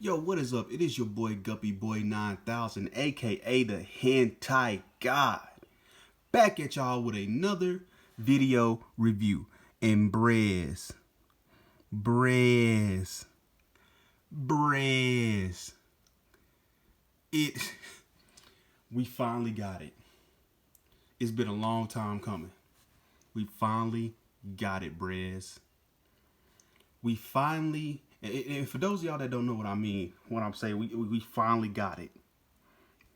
Yo, what is up? It is your boy Guppy Boy 9000, aka the Hentai God, back at y'all with another video review. And Brez, it, we finally got it. It's been a long time coming. We finally got it, Brez. We finally, and for those of y'all that don't know what I mean, what I'm saying, we finally got it.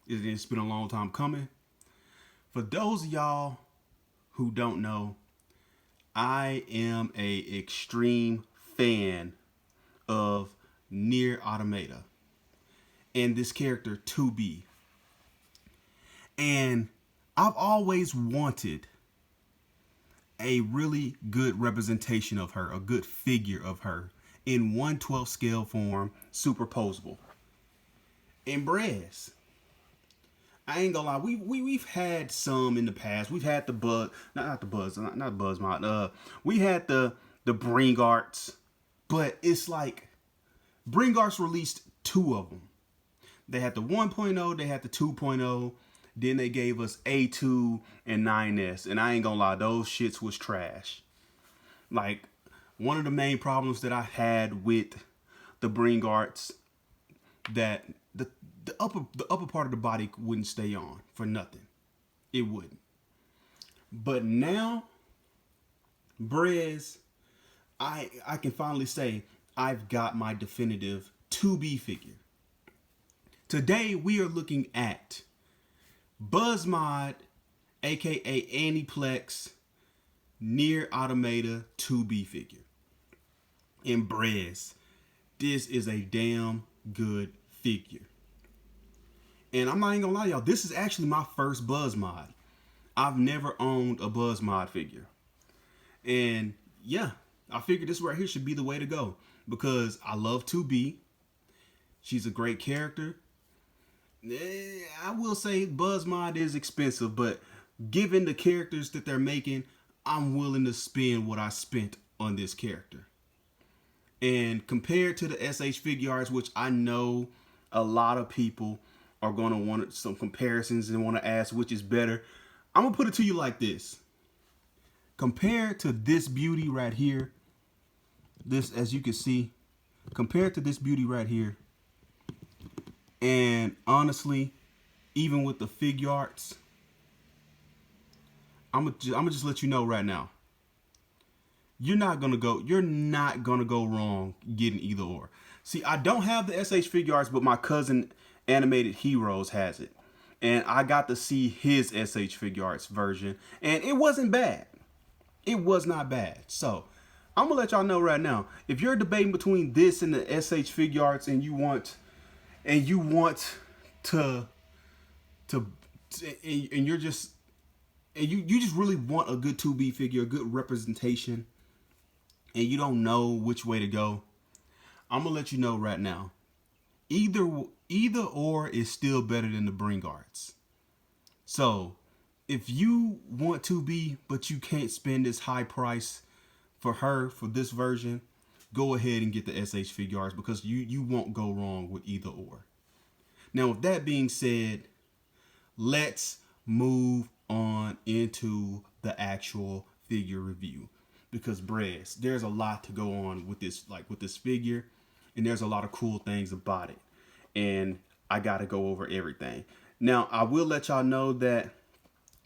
It's been a long time coming. For those of y'all who don't know, I am a extreme fan of Nier Automata and this character 2B. And I've always wanted a really good representation of her, a good figure of her in 1/12 scale form, superposable. And Brez, I ain't gonna lie, we've had some in the past. We've had the Buzzmod. We had the Bring Arts, but it's like Bring Arts released two of them. They had the 1.0, they had the 2.0. Then they gave us A2 and 9S. And I ain't gonna lie, those shits was trash. Like, one of the main problems that I had with the Bring Arts, that the upper part of the body wouldn't stay on for nothing. It wouldn't. But now, Brez, I can finally say I've got my definitive 2B figure. Today we are looking at Buzzmod, aka Aniplex, Nier Automata 2B figure. And Brez, this is a damn good figure. And I'm not even gonna lie to y'all, this is actually my first Buzzmod. I've never owned a Buzzmod figure. And yeah, I figured this right here should be the way to go. Because I love 2B. She's a great character. I will say Buzzmod is expensive, but given the characters that they're making, I'm willing to spend what I spent on this character. And compared to the SH Figuarts, which I know a lot of people are going to want some comparisons and want to ask which is better, I'm going to put it to you like this. Compared to this beauty right here, this, as you can see, compared to this beauty right here, and honestly, even with the Figuarts, I'm gonna just let you know right now. You're not gonna go wrong getting either or. See, I don't have the SH Figuarts, but my cousin Animated Heroes has it, and I got to see his SH Figuarts version, and it wasn't bad. It was not bad. So I'm gonna let y'all know right now. If you're debating between this and the SH Figuarts, and you want to you just really want a good 2B figure, a good representation, and you don't know which way to go, I'm gonna let you know right now. Either or is still better than the Bring Arts. So if you want 2B but you can't spend this high price for her for this version, go ahead and get the SH Figuarts, because you won't go wrong with either or. Now, with that being said, let's move on into the actual figure review, because Brez, there's a lot to go on with this figure, and there's a lot of cool things about it, and I gotta go over everything. Now, I will let y'all know that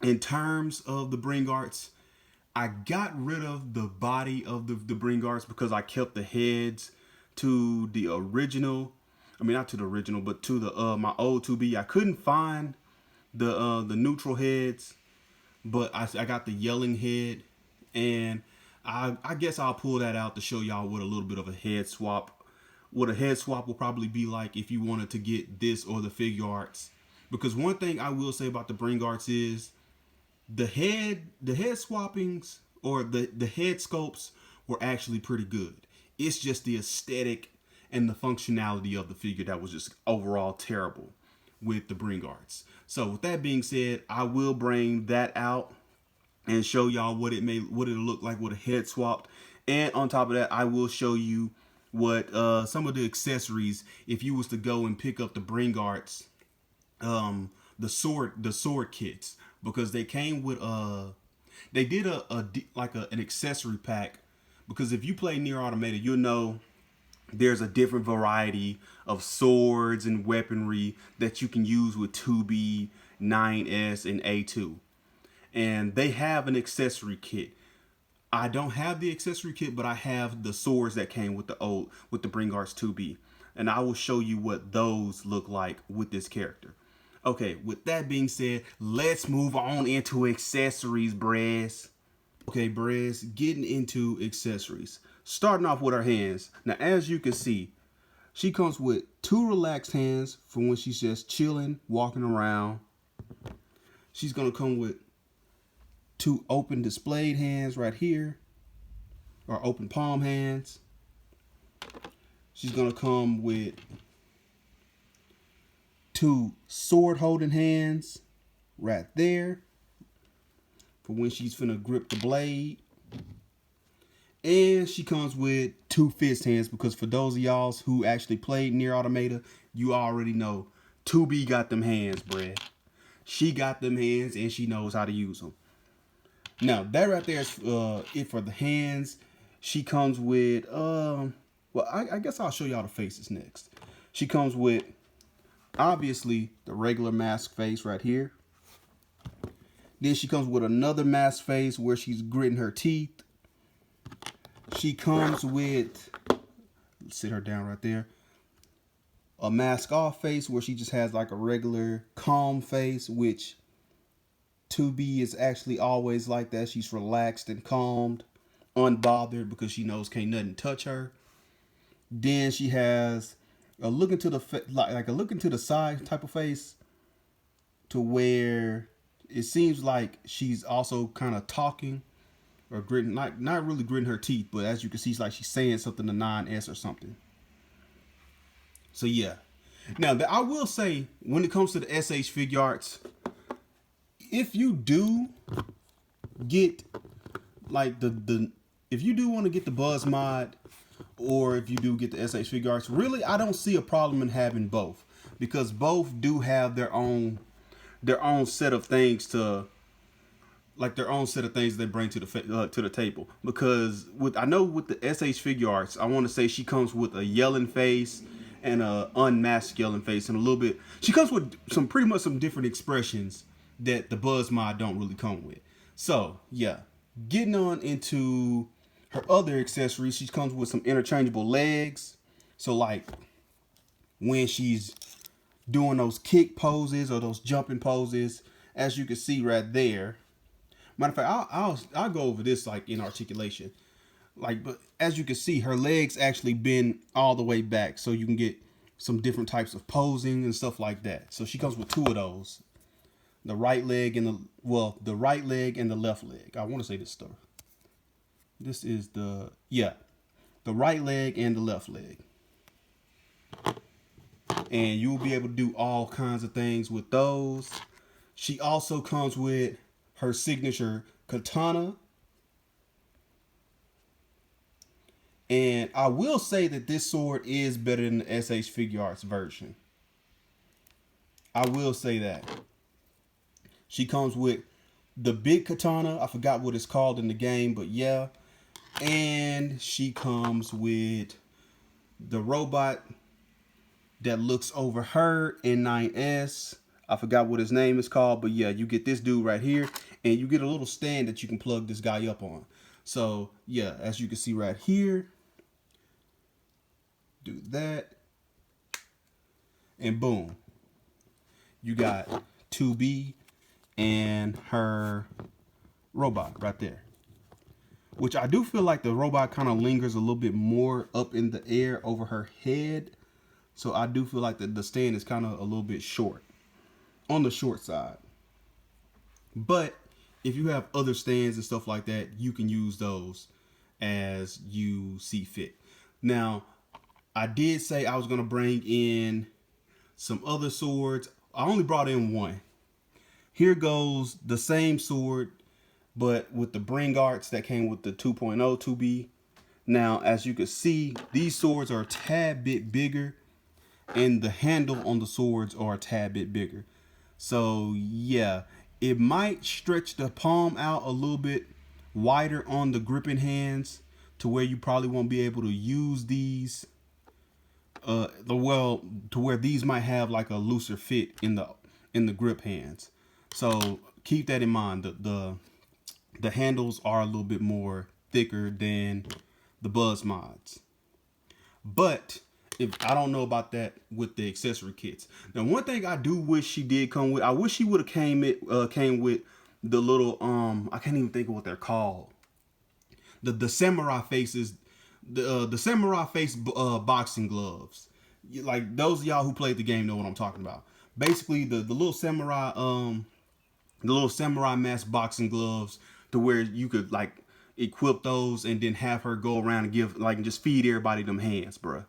in terms of the Bring Arts, I got rid of the body of the Bring Arts because I kept the heads to the original. I mean, not to the original, but to the my old 2B. I couldn't find the neutral heads, but I got the yelling head, and I guess I'll pull that out to show y'all what a little bit of a head swap, what a head swap will probably be like if you wanted to get this or the Figuarts. Because one thing I will say about the Bring Arts is the head swappings, or the head sculpts, were actually pretty good. It's just the aesthetic and the functionality of the figure that was just overall terrible with the Bring Arts. So with that being said, I will bring that out and show y'all what it'll look like with a head swapped. And on top of that, I will show you what some of the accessories if you was to go and pick up the Bring Arts, the sword kits, because they came with they did an accessory pack, because if you play Nier Automata, you'll know there's a different variety of swords and weaponry that you can use with 2B, 9S, and A2. And they have an accessory kit. I don't have the accessory kit, but I have the swords that came with the Bring Arts 2B. And I will show you what those look like with this character. Okay, with that being said, let's move on into accessories, Brez. Okay, Brez, getting into accessories. Starting off with her hands. Now, as you can see, she comes with 2 relaxed hands for when she's just chilling, walking around. She's going to come with 2 open displayed hands right here, or open palm hands. She's going to come with 2 sword holding hands right there for when she's finna grip the blade. And she comes with 2 fist hands, because for those of y'all who actually played Nier Automata, you already know 2B got them hands, bruh. She got them hands and she knows how to use them. Now, that right there is it for the hands. She comes with, well, I guess I'll show y'all the faces next. She comes with, obviously, the regular mask face right here. Then she comes with another mask face where she's gritting her teeth. She comes with, let's sit her down right there, a mask off face where she just has like a regular calm face, which 2B is actually always like that. She's relaxed and calmed, unbothered, because she knows can't nothing touch her. Then she has a look into the like a look into the side type of face, to where it seems like she's also kind of talking or gritting, not really gritting her teeth, but as you can see, it's like she's saying something to 9S or something. So yeah. Now, I will say, when it comes to the SH figure arts, if you do get like if you do want to get the Buzzmod, or if you do get the SH figure arts, really I don't see a problem in having both, because both do have their own set of things to, like their own set of things they bring to the table. Because I know with the SH figure arts, I want to say she comes with a yelling face and a unmasked yelling face, and a little bit, she comes with pretty much some different expressions that the Buzzmod don't really come with. So yeah, getting on into her other accessories, she comes with some interchangeable legs. So like when she's doing those kick poses or those jumping poses, as you can see right there. Matter of fact, I'll go over this like in articulation. Like, but as you can see, her legs actually bend all the way back, so you can get some different types of posing and stuff like that. So she comes with 2 of those. The right leg and the right leg and the left leg. I want to say this stuff. This is the right leg and the left leg. And you'll be able to do all kinds of things with those. She also comes with her signature katana. And I will say that this sword is better than the SH figure arts version. I will say that. She comes with the big katana. I forgot what it's called in the game, but yeah. And she comes with the robot that looks over her in 9S. I forgot what his name is called, but yeah, you get this dude right here, and you get a little stand that you can plug this guy up on. So yeah, as you can see right here, do that, and boom, you got 2B and her robot right there. Which I do feel like the robot kind of lingers a little bit more up in the air over her head. So I do feel like the stand is kind of a little bit short, on the short side. But if you have other stands and stuff like that, you can use those as you see fit. Now, I did say I was going to bring in some other swords. I only brought in 1. Here goes the same sword, but with the Bring Arts that came with the 2.0 2B. Now, as you can see, these swords are a tad bit bigger, and the handle on the swords are a tad bit bigger. So yeah, it might stretch the palm out a little bit wider on the gripping hands to where you probably won't be able to use these to where these might have like a looser fit in the grip hands. So keep that in mind. The handles are a little bit more thicker than the Buzzmods. But if I don't know about that with the accessory kits. Now, one thing I do wish she did come with, I wish she would have came with the little I can't even think of what they're called. The samurai faces, the samurai face boxing gloves. Like those of y'all who played the game know what I'm talking about. Basically, the little samurai mask boxing gloves to where you could like equip those and then have her go around and give like just feed everybody them hands, bruh.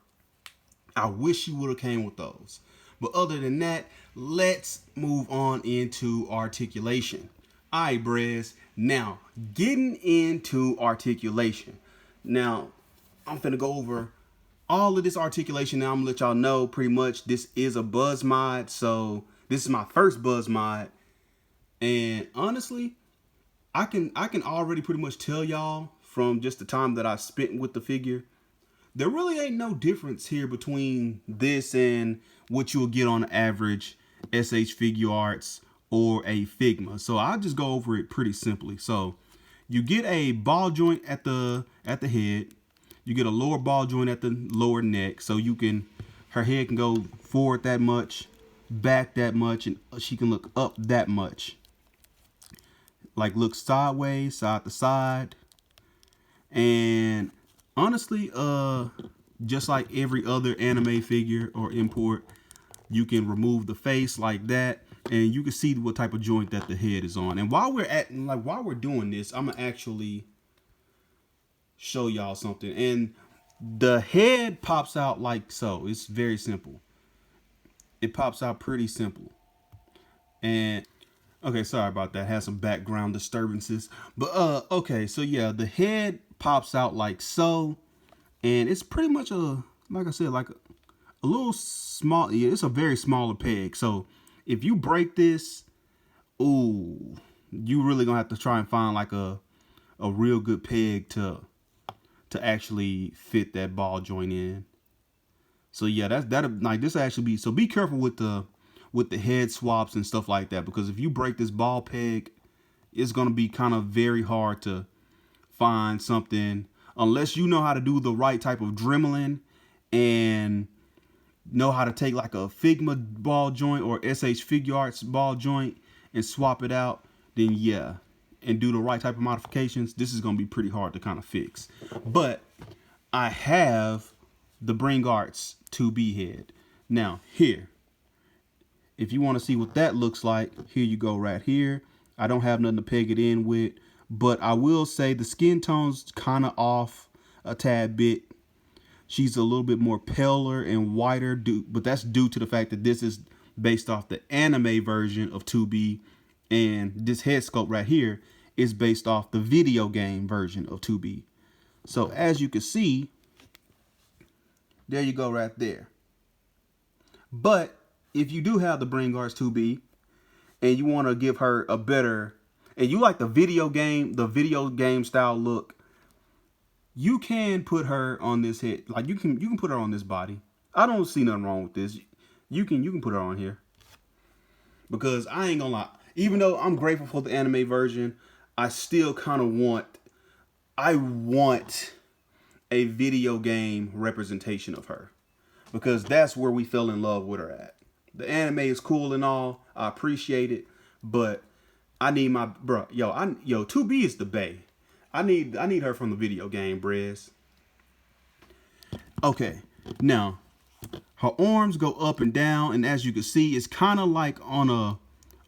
I wish you would have came with those. But other than that, let's move on into articulation. All right, Brez. Now, getting into articulation. Now, I'm finna go over all of this articulation. Now, I'm gonna let y'all know pretty much this is a Buzzmod. So, this is my first Buzzmod. And honestly, I can already pretty much tell y'all from just the time that I spent with the figure, there really ain't no difference here between this and what you'll get on average SH Figure Arts or a Figma. So I'll just go over it pretty simply. So you get a ball joint at the head. You get a lower ball joint at the lower neck. So you can, her head can go forward that much, back that much, and she can look up that much. Like look sideways, side to side. And honestly, just like every other anime figure or import, you can remove the face like that, and you can see what type of joint that the head is on. And while we're doing this, I'm gonna actually show y'all something. And the head pops out like so. It's very simple. It pops out pretty simple. And okay, sorry about that. Had some background disturbances. But okay, so yeah, the head pops out like so. And it's pretty much like I said, like a little small, yeah, it's a very smaller peg. So if you break this, ooh, you really gonna have to try and find like a real good peg to actually fit that ball joint in. So yeah, that like this actually be, so be careful with the head swaps and stuff like that, because if you break this ball peg, it's gonna be kind of very hard to find something unless you know how to do the right type of dremeling and know how to take like a Figma ball joint or SH Figure Arts ball joint and swap it out, then yeah, and do the right type of modifications, this is going to be pretty hard to kind of fix. But I have the Bring Arts 2B head. Now here, if you want to see what that looks like, here you go right here. I don't have nothing to peg it in with, but I will say the skin tone's kind of off a tad bit. She's a little bit more paler and whiter, but that's due to the fact that this is based off the anime version of 2B, and this head sculpt right here is based off the video game version of 2B. So as you can see, there you go right there. But if you do have the Bring Arts 2B and you want to give her a better, and you like the video game style look, you can put her on this head. Like you can put her on this body. I don't see nothing wrong with this. You can put her on here. Because I ain't gonna lie, even though I'm grateful for the anime version, I still kind of want a video game representation of her, because that's where we fell in love with her at. The anime is cool and all, I appreciate it, but I need my 2B is the bae. I need her from the video game, Brez. Okay, now her arms go up and down, and as you can see, it's kind of like on a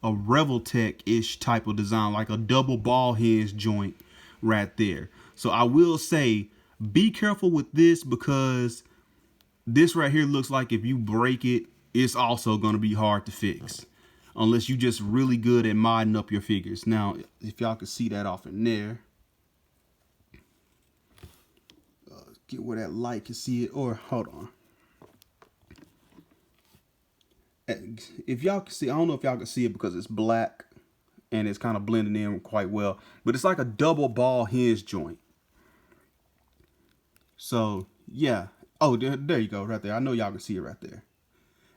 Reveltech-ish type of design, like a double ball hinge joint right there. So I will say, be careful with this, because this right here looks like if you break it, it's also going to be hard to fix, unless you just really good at modding up your figures. Now, if y'all can see that off in there. get where that light can see it. Or hold on. If y'all can see, I don't know if y'all can see it because it's black and it's kind of blending in quite well. But it's like a double ball hinge joint. So yeah. Oh, there you go, right there. I know y'all can see it right there.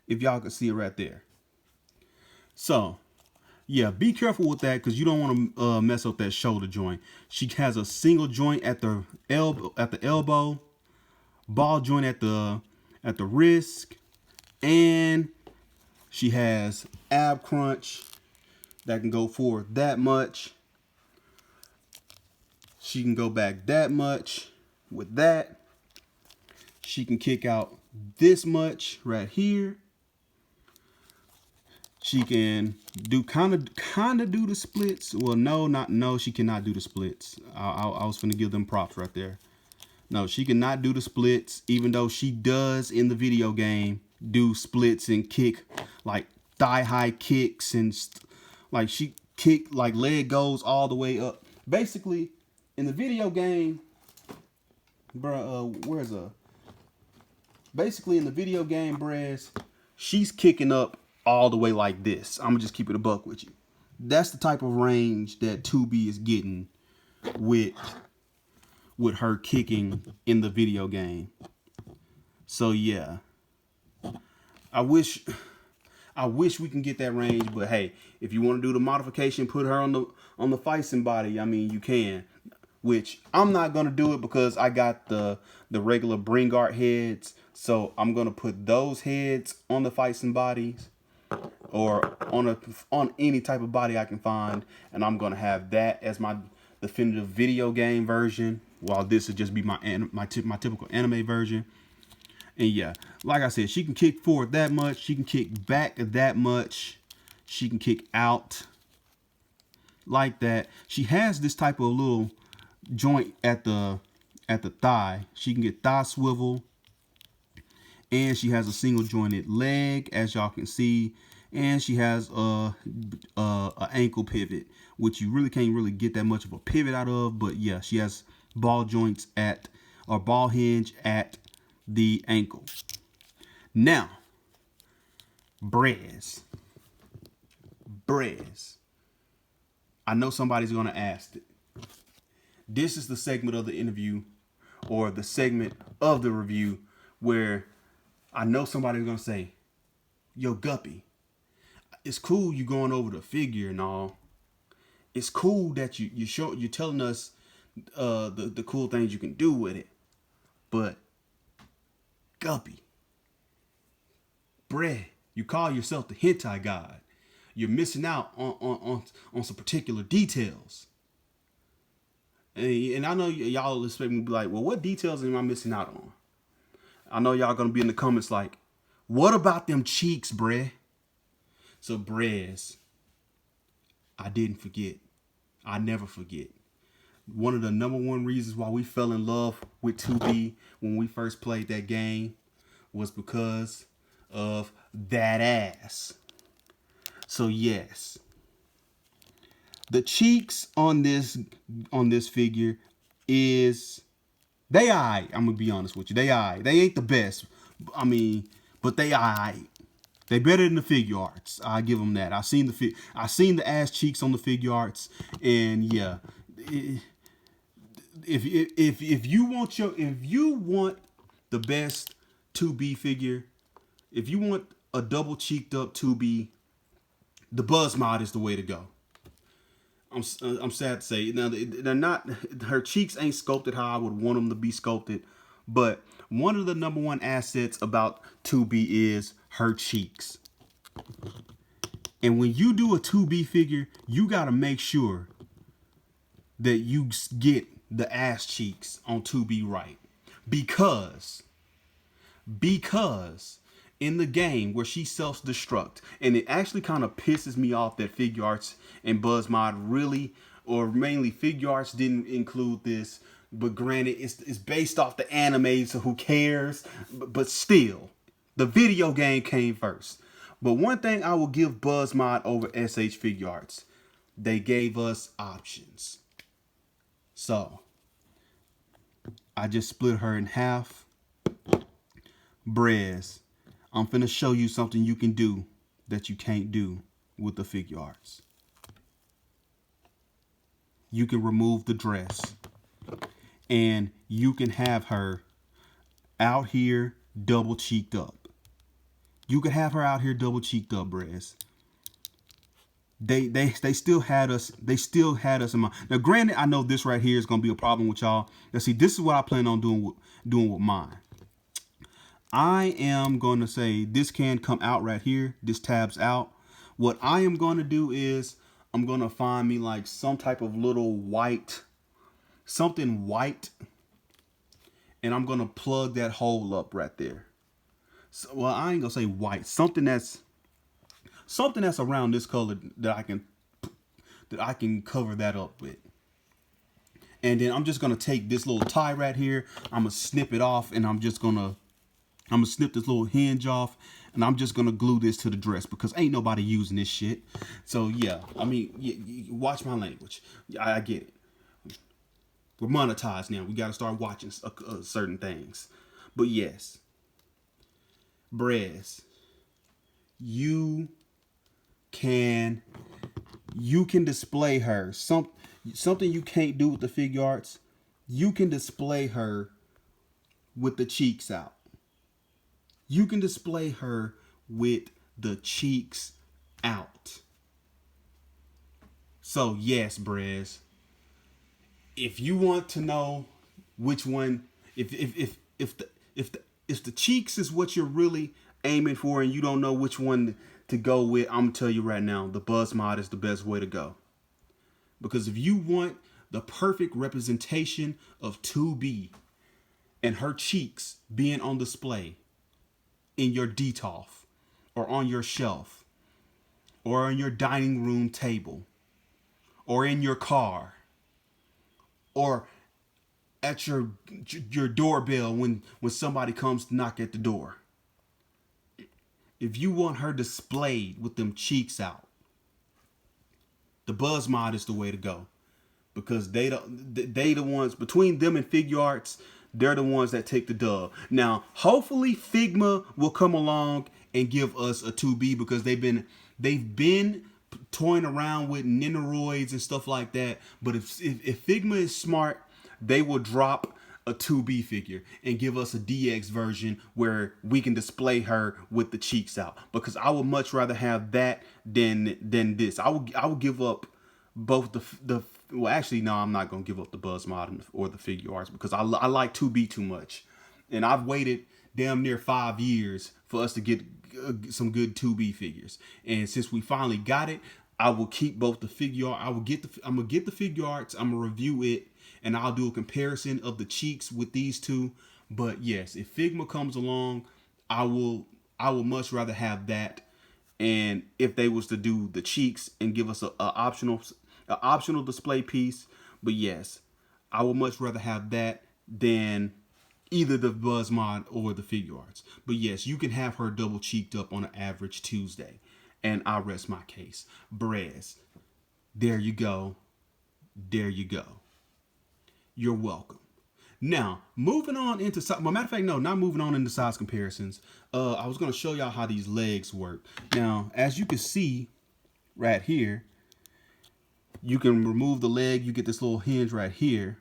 If y'all can see it right there. So yeah, be careful with that because you don't want to mess up that shoulder joint. She has a single joint at the elbow, ball joint at the wrist, and she has ab crunch that can go forward that much. She can go back that much with that. She can kick out this much right here. She can do kind of do the splits. Well, no, she cannot do the splits. I was finna give them props right there. No, she cannot do the splits, even though she does in the video game do splits and kick like thigh high kicks and like she kick like leg goes all the way up. Basically, in the video game, basically in the video game, Brez, she's kicking up all the way like this. I'm gonna just keep it a buck with you. That's the type of range that 2B is getting with her kicking in the video game. So yeah, I wish we can get that range, but hey, if you want to do the modification, put her on the Feisen body, I mean, you can. Which I'm not gonna do it because I got the regular Bringart heads, so I'm gonna put those heads on the Feisen bodies, or on any type of body I can find, and I'm gonna have that as my definitive video game version, while this would just be my typical anime version. And yeah, like I said, she can kick forward that much, she can kick back that much, she can kick out like that. She has this type of little joint at the thigh. She can get thigh swivel, and she has a single jointed leg, as y'all can see, and she has a ankle pivot, which you really can't really get that much of a pivot out of. But yeah, she has ball joints ball hinge at the ankle. Now, Brez, I know somebody's gonna ask it. This is the segment of the interview, or the segment of the review, where I know somebody's gonna say, "Yo, Guppy, it's cool you going over the figure and all. It's cool that you're telling us the cool things you can do with it, but Guppy, bruh, you call yourself the hentai god. You're missing out on some particular details." And I know y'all expect me to be like, well, what details am I missing out on? I know y'all gonna be in the comments like, what about them cheeks, bruh? So, Brez, I didn't forget. I never forget. One of the #1 reasons why we fell in love with 2B when we first played that game was because of that ass. So yes, the cheeks on this figure they aight. I'm gonna be honest with you, they aight. They ain't the best. I mean, but they aight. They better than the figure arts. I give them that. I seen the ass cheeks on the figure arts, and yeah, if you want the best 2B figure, if you want a double cheeked up 2B, the Buzzmod is the way to go. I'm sad to say. Now, they're not, her cheeks ain't sculpted how I would want them to be sculpted, but one of the #1 assets about 2B is her cheeks. And when you do a 2B figure, you got to make sure that you get the ass cheeks on 2B right. Because in the game where she self-destruct, and it actually kind of pisses me off that Figure Arts and Buzzmod really, or mainly Figure Arts, didn't include this. But granted, it's based off the anime, so who cares? But still, the video game came first. But one thing I will give Buzzmod over SH Figure Arts, they gave us options. So I just split her in half. Brez, I'm finna show you something you can do that you can't do with the figure arts. You can remove the dress and you can have her out here double cheeked up. You can have her out here double cheeked up, Brez. They still had us. They still had us in mind. Now, granted, I know this right here is gonna be a problem with y'all. Now, see, this is what I plan on doing with mine. I am going to say this can come out right here. This tabs out. What I am going to do is I'm going to find me like some type of little white, something white, and I'm going to plug that hole up right there. So, well, I ain't gonna say white. Something that's around this color that I can cover that up with. And then I'm just gonna take this little tie right here. I'm gonna snip it off, and I'm gonna snip this little hinge off, and I'm just gonna glue this to the dress because ain't nobody using this shit. So yeah, I mean, watch my language. I get it. We're monetized now. We gotta start watching certain things. But yes, Brez, you can display her something you can't do with the figure arts. You can display her with the cheeks out. You can display her with the cheeks out. So yes, Brez, if you want to know which one, if the cheeks is what you're really aiming for and you don't know which one to go with, I'm gonna tell you right now, the Buzzmod is the best way to go. Because if you want the perfect representation of 2B and her cheeks being on display in your detolf or on your shelf or on your dining room table or in your car or at your doorbell when somebody comes to knock at the door. If you want her displayed with them cheeks out, the Buzzmod is the way to go. Because they the ones, between them and Figure Arts, they're the ones that take the dub. Now, hopefully Figma will come along and give us a 2B because they've been toying around with Nendoroids and stuff like that. But if Figma is smart, they will drop a 2B figure and give us a DX version where we can display her with the cheeks out. Because I would much rather have that than this. I would give up both the well, actually, no, I'm not gonna give up the Buzzmod or the figure arts because I like 2B too much, and I've waited damn near 5 years for us to get some good 2B figures. And since we finally got it, I will keep both the figure. I'm gonna get the figure arts. I'm gonna review it, and I'll do a comparison of the cheeks with these two. But yes, if Figma comes along, I will much rather have that. And if they was to do the cheeks and give us a optional display piece, but yes, I would much rather have that than either the Buzzmod or the figure arts. But yes, you can have her double cheeked up on an average Tuesday, and I rest my case. Brez, there you go. There you go. You're welcome. Now, moving on into size. Well, matter of fact, no, not moving on into size comparisons. I was going to show y'all how these legs work. Now, as you can see right here, you can remove the leg. You get this little hinge right here.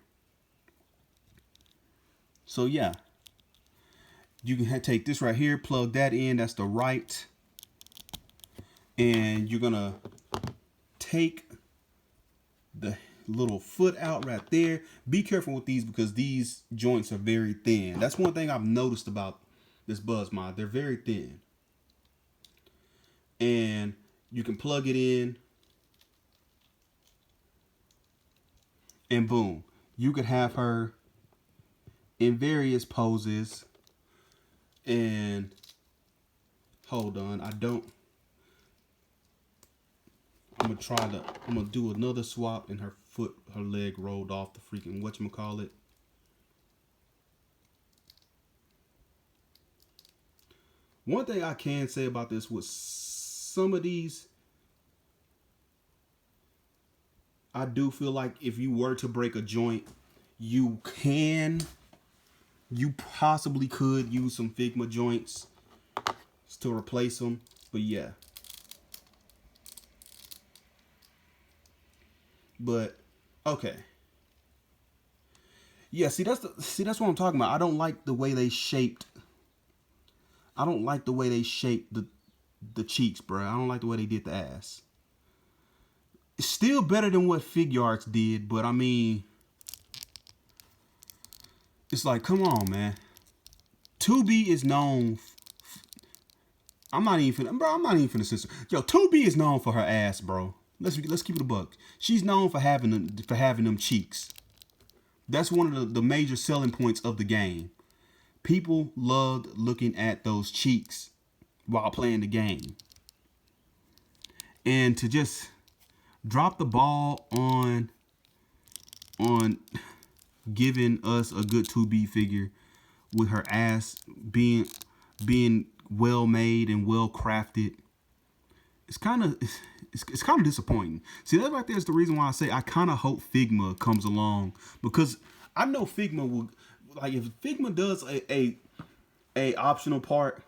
So yeah, you can take this right here, plug that in. That's the right. And you're going to take the little foot out right there. Be careful with these because these joints are very thin. That's one thing I've noticed about this Buzzmod. They're very thin. And you can plug it in. And boom, you could have her in various poses. And hold on, I'm gonna do another swap, and her leg rolled off the freaking whatchamacallit. One thing I can say about this was some of these, I do feel like if you were to break a joint, you can You possibly could use some Figma joints to replace them, but yeah. But okay. Yeah, that's what I'm talking about. I don't like the way they shaped. I don't like the way they shaped the cheeks, bro. I don't like the way they did the ass. It's still better than what Figure Arts did, but I mean, it's like, come on, man. 2B is known. I'm not even finna censor. Yo, 2B is known for her ass, bro. Let's keep it a buck. She's known for having them cheeks. That's one of the major selling points of the game. People loved looking at those cheeks while playing the game. And to just drop the ball on giving us a good 2B figure with her ass being well made and well crafted, it's kind of disappointing. See, that right there is the reason why I say I kind of hope Figma comes along, because I know Figma will, like, if Figma does a optional part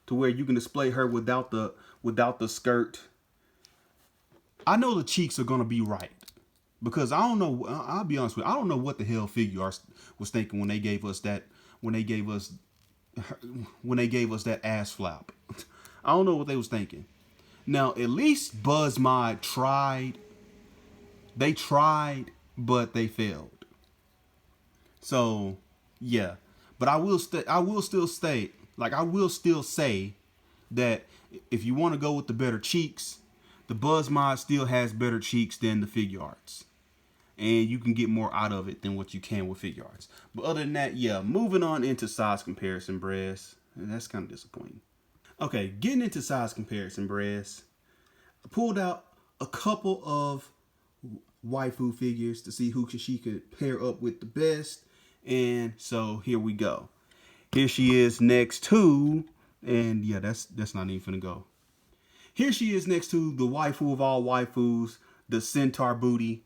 to where you can display her without the skirt, I know the cheeks are gonna be right. Because I don't know, I'll be honest with you, I don't know what the hell Figure Arts was thinking when they gave us that ass flap. I don't know what they was thinking. Now, at least Buzzmod tried. They tried, but they failed. So, yeah. But I will still state, like, I will still say that if you want to go with the better cheeks, the Buzzmod still has better cheeks than the Figure Arts. And you can get more out of it than what you can with Figure Arts. But other than that, yeah, moving on into size comparison, Brez. That's kind of disappointing. Okay, getting into size comparison, Brez. I pulled out a couple of waifu figures to see who she could pair up with the best. And so here we go. Here she is next to, and yeah, that's not even finna go. Here she is next to the waifu of all waifus, the centaur booty.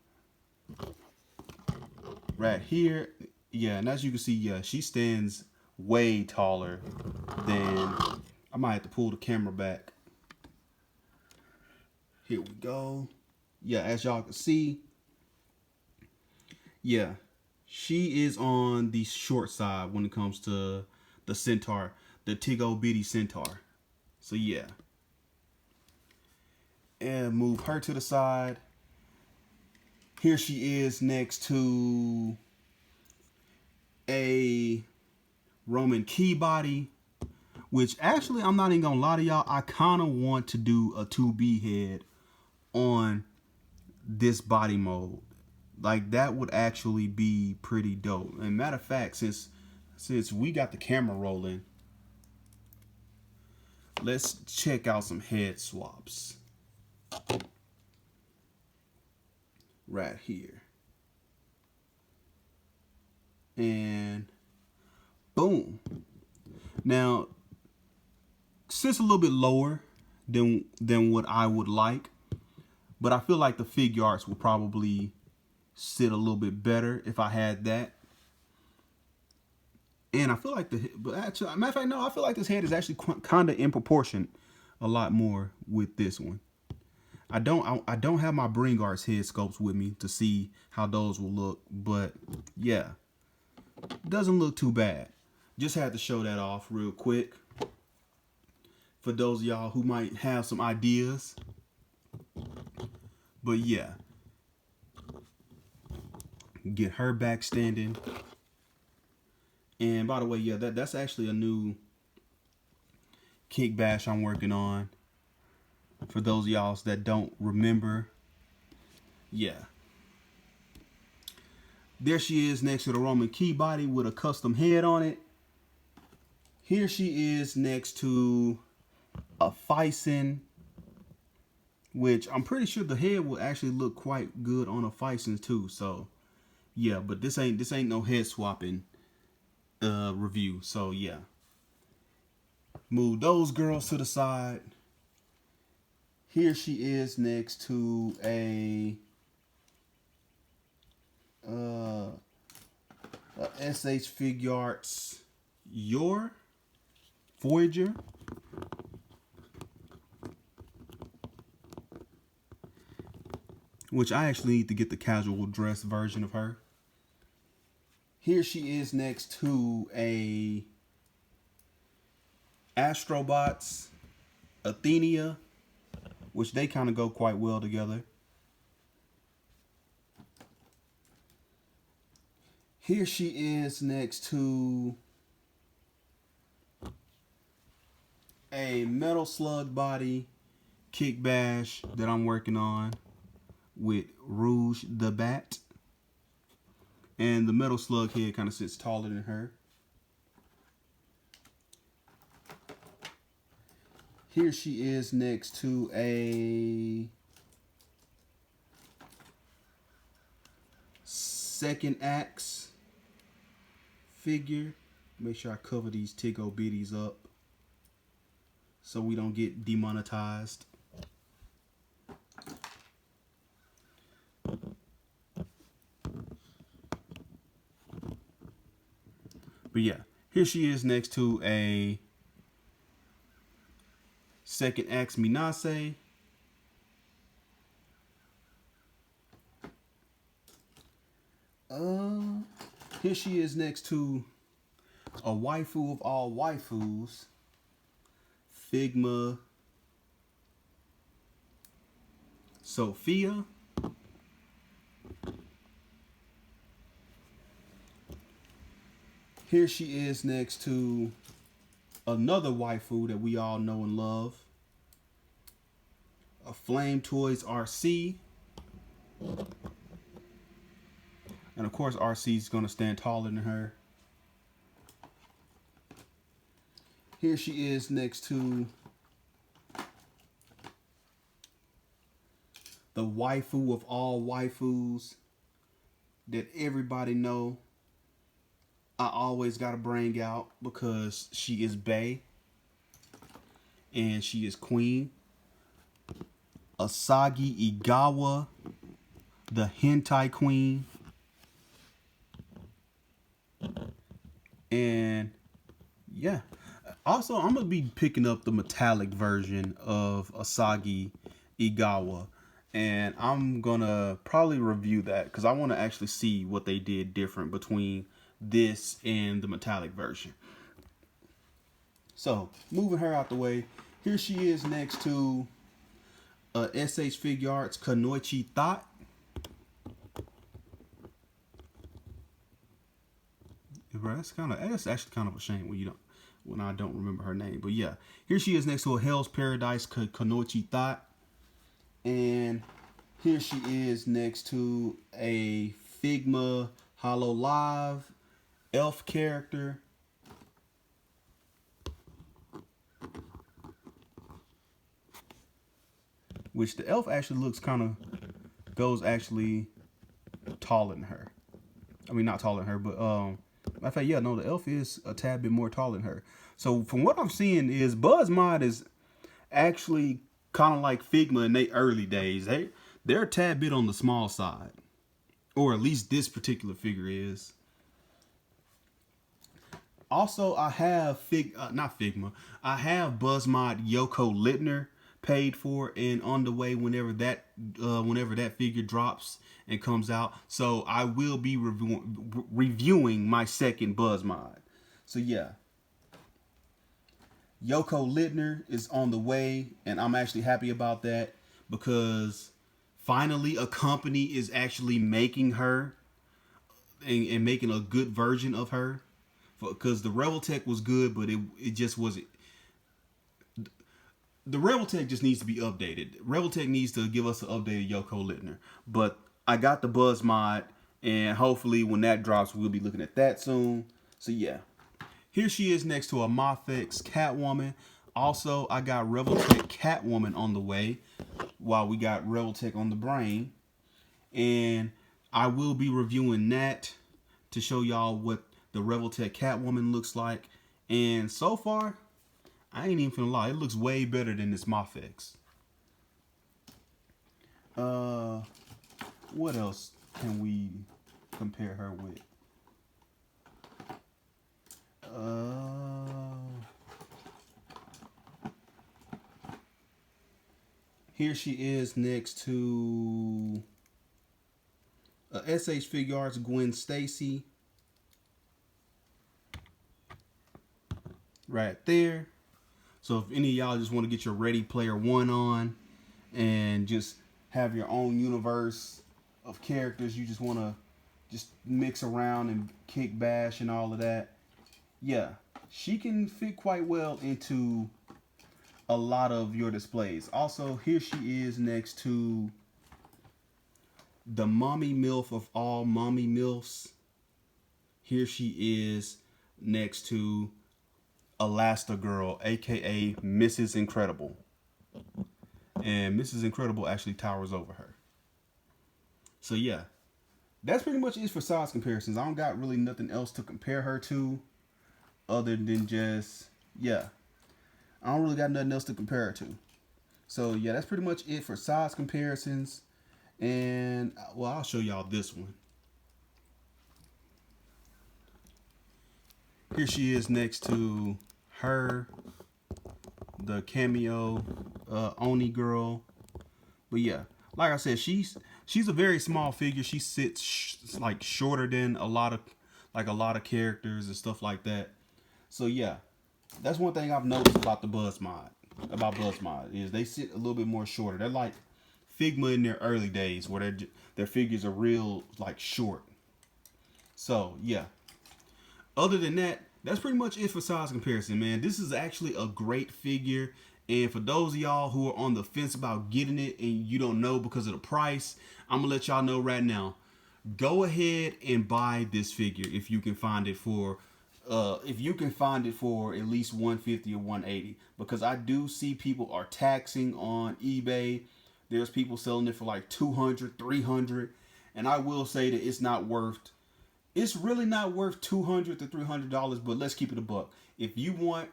Right here. Yeah, and as you can see, yeah, she stands way taller than, I might have to pull the camera back. Here we go. Yeah, as y'all can see, yeah, she is on the short side when it comes to the centaur, the Tigo Bitty centaur. So yeah. And move her to the side. Here she is next to a Roman key body, which actually, I'm not even gonna lie to y'all, I kind of want to do a 2B head on this body mode. Like, that would actually be pretty dope. And matter of fact, since we got the camera rolling, let's check out some head swaps. Right here. And boom. Now, sits a little bit lower than what I would like, but I feel like the Figure Arts would probably sit a little bit better if I had that. And I feel like but actually, matter of fact, no, I feel like this head is actually kind of in proportion a lot more with this one. I don't have my Bring Arts head sculpts with me to see how those will look, but yeah, doesn't look too bad. Just had to show that off real quick for those of y'all who might have some ideas. But yeah, get her back standing. And by the way, yeah, that's actually a new kick bash I'm working on. For those of y'all that don't remember, yeah. There she is next to the Roman key body with a custom head on it. Here she is next to a Phison, which I'm pretty sure the head will actually look quite good on a Phison too. So yeah, but this ain't no head swapping review. So yeah, move those girls to the side. Here she is next to a SH Figuarts Your Voyager. Which I actually need to get the casual dress version of her. Here she is next to a Astrobots Athenia, which they kind of go quite well together. Here she is next to a Metal Slug Body Kick Bash that I'm working on with Rouge the Bat. And the Metal Slug head kind of sits taller than her. Here she is next to a Second Axe figure. Make sure I cover these Tigo Bitties up so we don't get demonetized. But yeah, here she is next to a Second Axe Minase. Here she is next to a waifu of all waifus, Figma Sophia. Here she is next to another waifu that we all know and love, a Flame Toys RC. And of course RC is going to stand taller than her. Here she is next to the waifu of all waifus that everybody know I always gotta bring out because she is bae and she is queen. Asagi Igawa, the hentai queen. And yeah, also I'm gonna be picking up the metallic version of Asagi Igawa, and I'm gonna probably review that because I want to actually see what they did different between this and the metallic version. So moving her out the way, here she is next to SH Figuarts Kanoichi Thought. That's actually kind of a shame when I don't remember her name. But yeah, here she is next to a Hell's Paradise Kanoichi Thought, and here she is next to a Figma Hollow Live elf character. Which the elf actually looks goes actually taller than her. I mean, not taller than her, but I thought, yeah, no, the elf is a tad bit more taller than her. So from what I'm seeing is Buzzmod is actually kind of like Figma in their early days. They're a tad bit on the small side, or at least this particular figure is. Also, I have not Figma. I have Buzzmod Yoko Littner paid for and on the way whenever that figure drops and comes out. So I will be reviewing my second Buzzmod. So yeah, Yoko Littner is on the way, and I'm actually happy about that because finally a company is actually making her and making a good version of her. Because the Rebel Tech was good, but it just wasn't. The Rebel Tech just needs to be updated. Rebel Tech needs to give us an updated Yoko Littner. But I got the Buzzmod, and hopefully when that drops, we'll be looking at that soon. So yeah. Here she is next to a Mofex Catwoman. Also, I got Rebel Tech Catwoman on the way while we got Rebel Tech on the brain. And I will be reviewing that to show y'all what the Rebel Tech Catwoman looks like. And so far, I ain't even finna lie, it looks way better than this Mofex. What else can we compare her with? Here she is next to SH Figure Arts Gwen Stacy. Right there. So if any of y'all just want to get your Ready Player One on and just have your own universe of characters, you just want to just mix around and kick bash and all of that, yeah, she can fit quite well into a lot of your displays. Also, here she is next to the mommy MILF of all mommy MILFs. Here she is next to Elastigirl, aka Mrs. Incredible. And Mrs. Incredible actually towers over her. So yeah, that's pretty much it for size comparisons. I don't got really nothing else to compare her to other than just, yeah, I don't really got nothing else to compare her to. So yeah, that's pretty much it for size comparisons. And well, I'll show y'all this one. Here she is next to her, the cameo Oni girl. But yeah, like I said, she's a very small figure. She sits like shorter than a lot of characters and stuff like that. So yeah, that's one thing I've noticed about the Buzzmod. Is they sit a little bit more shorter. They're like Figma in their early days, where their figures are real like short. So yeah. Other than that, that's pretty much it for size comparison, man. This is actually a great figure. And for those of y'all who are on the fence about getting it and you don't know because of the price, I'm gonna let y'all know right now. Go ahead and buy this figure if you can find it for at least 150 or 180, because I do see people are taxing on eBay. There's people selling it for like 200, 300, and I will say that it's really not worth $200 to $300, but let's keep it a buck. If you want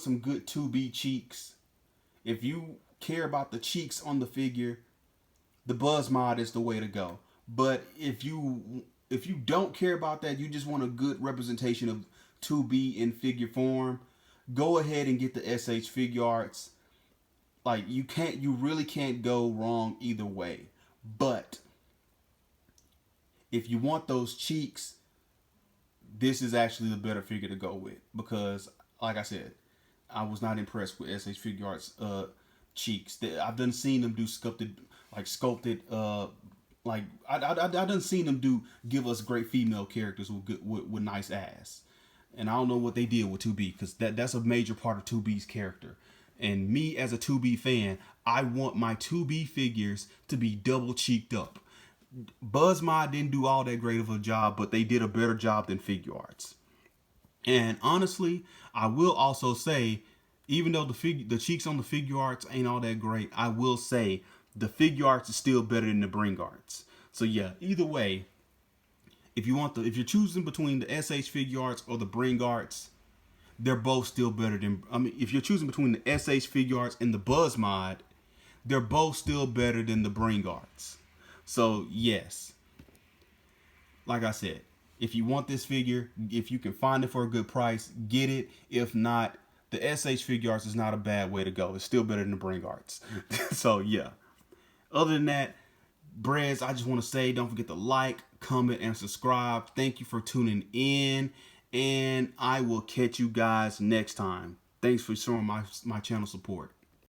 some good 2B cheeks, if you care about the cheeks on the figure, the Buzzmod is the way to go. But if you don't care about that, you just want a good representation of 2B in figure form, go ahead and get the SH Figure Arts. Like, you really can't go wrong either way. But if you want those cheeks, this is actually the better figure to go with, because like I said, I was not impressed with SH Figure Arts cheeks. I've done seen them do sculpted I done seen them give us great female characters with nice ass. And I don't know what they did with 2B, because that's a major part of 2B's character. And me as a 2B fan, I want my 2B figures to be double cheeked up. Buzzmod didn't do all that great of a job, but they did a better job than Figure Arts. And honestly, I will also say, even though the cheeks on the Figure Arts ain't all that great, I will say the Figure Arts is still better than the Bring Arts. So yeah, either way, if you're choosing between the SH Figure Arts or the Bring Arts, they're both still better than. If you're choosing between the SH Figure Arts and the Buzzmod, they're both still better than the Bring Arts. So yes, like I said, if you want this figure, if you can find it for a good price, get it. If not, the SH Figure Arts is not a bad way to go. It's still better than the Bring Arts. So yeah. Other than that, Breads, I just want to say, don't forget to like, comment, and subscribe. Thank you for tuning in, and I will catch you guys next time. Thanks for showing my channel support.